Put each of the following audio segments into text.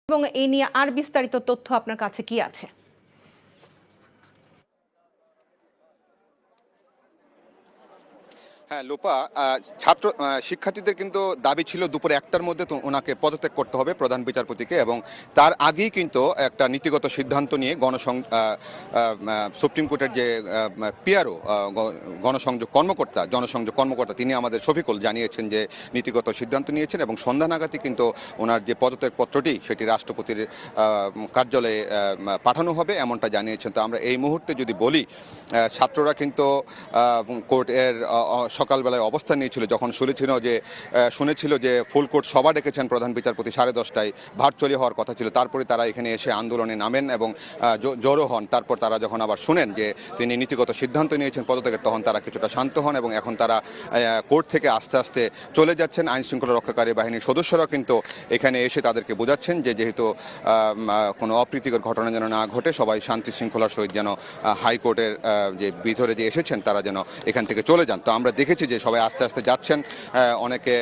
এবং এই নিয়ে আর বিস্তারিত তথ্য আপনার কাছে কি আছে? হ্যাঁ লোপা, শিক্ষার্থীদের কিন্তু দাবি ছিল দুপুর 1টার মধ্যে তো ওনাকে পদত্যাগ করতে হবে প্রধান বিচারপতিকে, এবং তার আগেই কিন্তু একটা নীতিগত সিদ্ধান্ত নিয়ে সুপ্রিম কোর্টের যে পিআরও জনসংযোগ কর্মকর্তা তিনি আমাদের শফিকুল জানিয়েছেন যে নীতিগত সিদ্ধান্ত নিয়েছেন, এবং সন্ধ্যা নাগাদই কিন্তু ওনার যে পদত্যাগ পত্রটি সেটি রাষ্ট্রপতির কার্যালয়ে পাঠানো হবে এমনটা জানিয়েছেন। তো আমরা এই মুহূর্তে যদি বলি, ছাত্ররা কিন্তু কোর্টের সকালবেলায় অবস্থান নিয়েছিল যখন শুনেছিল যে ফুল কোর্ট সভা ডেকেছেন প্রধান বিচারপতি 10:30টায়, ভার্চুয়ালি হওয়ার কথা ছিল। তারপরে তারা এখানে এসে আন্দোলনে নামেন এবং জড়ো হন। তারপর তারা যখন আবার শুনেন যে তিনি নীতিগত সিদ্ধান্ত নিয়েছেন পদত্যাগের, তখন তারা কিছুটা শান্ত হন এবং এখন তারা কোর্ট থেকে আস্তে আস্তে চলে যাচ্ছেন। আইন শৃঙ্খলা রক্ষাকারী বাহিনীর সদস্যরা কিন্তু এখানে এসে তাদেরকে বোঝাচ্ছেন যে যেহেতু কোনো অপ্রীতিকর ঘটনা যেন না ঘটে, সবাই শান্তি শৃঙ্খলার সহিত যেন হাইকোর্টের যে ভিতরে যে এসেছেন তারা যেন এখান থেকে চলে যান। তো আমরা দেখেছি যে সবাই আস্তে আস্তে যাচ্ছেন, অনেকে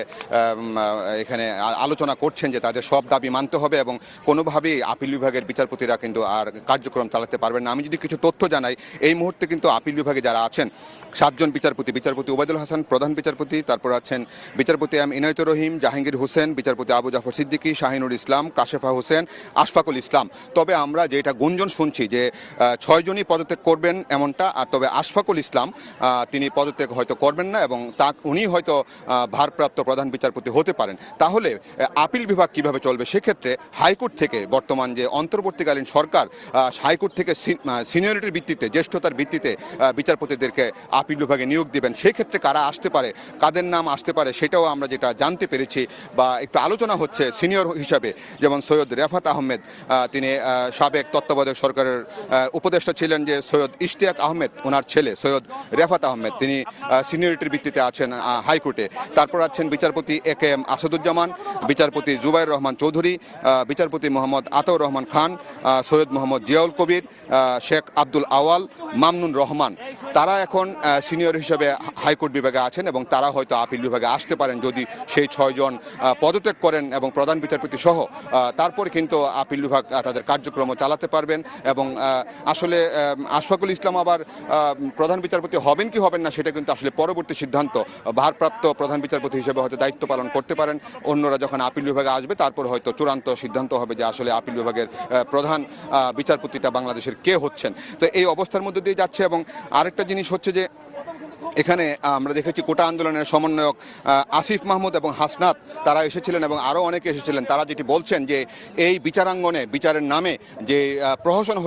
এখানে আলোচনা করছেন যে তাদের সব দাবি মানতে হবে এবং কোনোভাবেই আপিল বিভাগের বিচারপতিরা কিন্তু আর কার্যক্রম চালাতে পারবেন না। আমি যদি কিছু তথ্য জানাই, এই মুহূর্তে কিন্তু আপিল বিভাগে যারা আছেন 7 জন বিচারপতি ওবায়দুল হাসান প্রধান বিচারপতি, তারপর আছেন বিচারপতি এম ইনায়েতুর রহিম, জাহাঙ্গীর হোসেন, বিচারপতি আবু জাফর সিদ্দিকী, শাহিনুর ইসলাম, কাশেফা হোসেন, আশফাকুল ইসলাম। তবে আমরা যেটা গুঞ্জন শুনছি যে 6 জনই পদত্যাগ করবেন এমনটা, আর তবে আশফাকুল ইসলাম তিনি পদত্যাগ হয়তো করবেন না এবং উনি হয়তো ভারপ্রাপ্ত প্রধান বিচারপতি হতে পারেন। তাহলে আপিল বিভাগ কিভাবে চলবে? সেক্ষেত্রে হাইকোর্ট থেকে বর্তমান যে অন্তর্বর্তীকালীন সরকার হাইকোর্ট থেকে সিনিয়রিটির ভিত্তিতে, জ্যেষ্ঠতার ভিত্তিতে বিচারপতিদেরকে আপিল বিভাগে নিয়োগ দিবেন। সেক্ষেত্রে কারা আসতে পারে, কাদের নাম আসতে পারে, সেটাও আমরা যেটা জানতে পেরেছি বা একটু আলোচনা হচ্ছে সিনিয়র হিসাবে, যেমন সৈয়দ রেফাত আহমেদ, তিনি সাবেক তত্ত্বাবধায়ক সরকারের উপদেষ্টা ছিলেন, যে সৈয়দ ইশতিয়াক আহমেদ ওনার ছেলে সৈয়দ রেফাত আহমেদ, তিনি সিনিয়রিটির ভিত্তিতে আছেন হাইকোর্টে। তারপর আছেন বিচারপতি AKM আসাদুজ্জামান, বিচারপতি জুবাইর রহমান চৌধুরী, বিচারপতি মোহাম্মদ আতাউর রহমান খান, সৈয়দ মোহাম্মদ জিয়াউল কবির, শেখ আব্দুল আওয়াল, মামনুন রহমান। তারা এখন সিনিয়র হিসেবে হাইকোর্ট বিভাগে আছেন এবং তারা হয়তো আপিল বিভাগে আসতে পারেন যদি সেই 6 জন পদত্যাগ করেন এবং প্রধান বিচারপতি সহ। তারপরে কিন্তু আপিল বিভাগ তাদের কার্যক্রম চালাতে পারবেন এবং আসলে আশফাকুল ইসলাম আবার প্রধান বিচারপতি হবেন কি হবেন না সেটা কিন্তু আসলে পরবর্তী সিদ্ধান্ত। ভারপ্রাপ্ত প্রধান বিচারপতি হিসেবে হয়তো দায়িত্ব পালন করতে পারেন, অন্যরা যখন আপিল বিভাগে আসবে তারপর হয়তো চূড়ান্ত সিদ্ধান্ত হবে যে আসলে আপিল বিভাগের প্রধান বিচারপতিটা বাংলাদেশের কে হচ্ছেন। তো এই অবস্থার মধ্যে দিয়ে যাচ্ছে। এবং আরেকটা জিনিস হচ্ছে যে এখানে আমরা দেখেছি কোটা আন্দোলনের সমন্বয়ক আসিফ মাহমুদ এবং হাসনাত তারা এসেছিলেন এবং আরও অনেকে এসেছিলেন। তারা যেটি বলছেন যে এই বিচারাঙ্গনে বিচারের নামে যে প্রহসন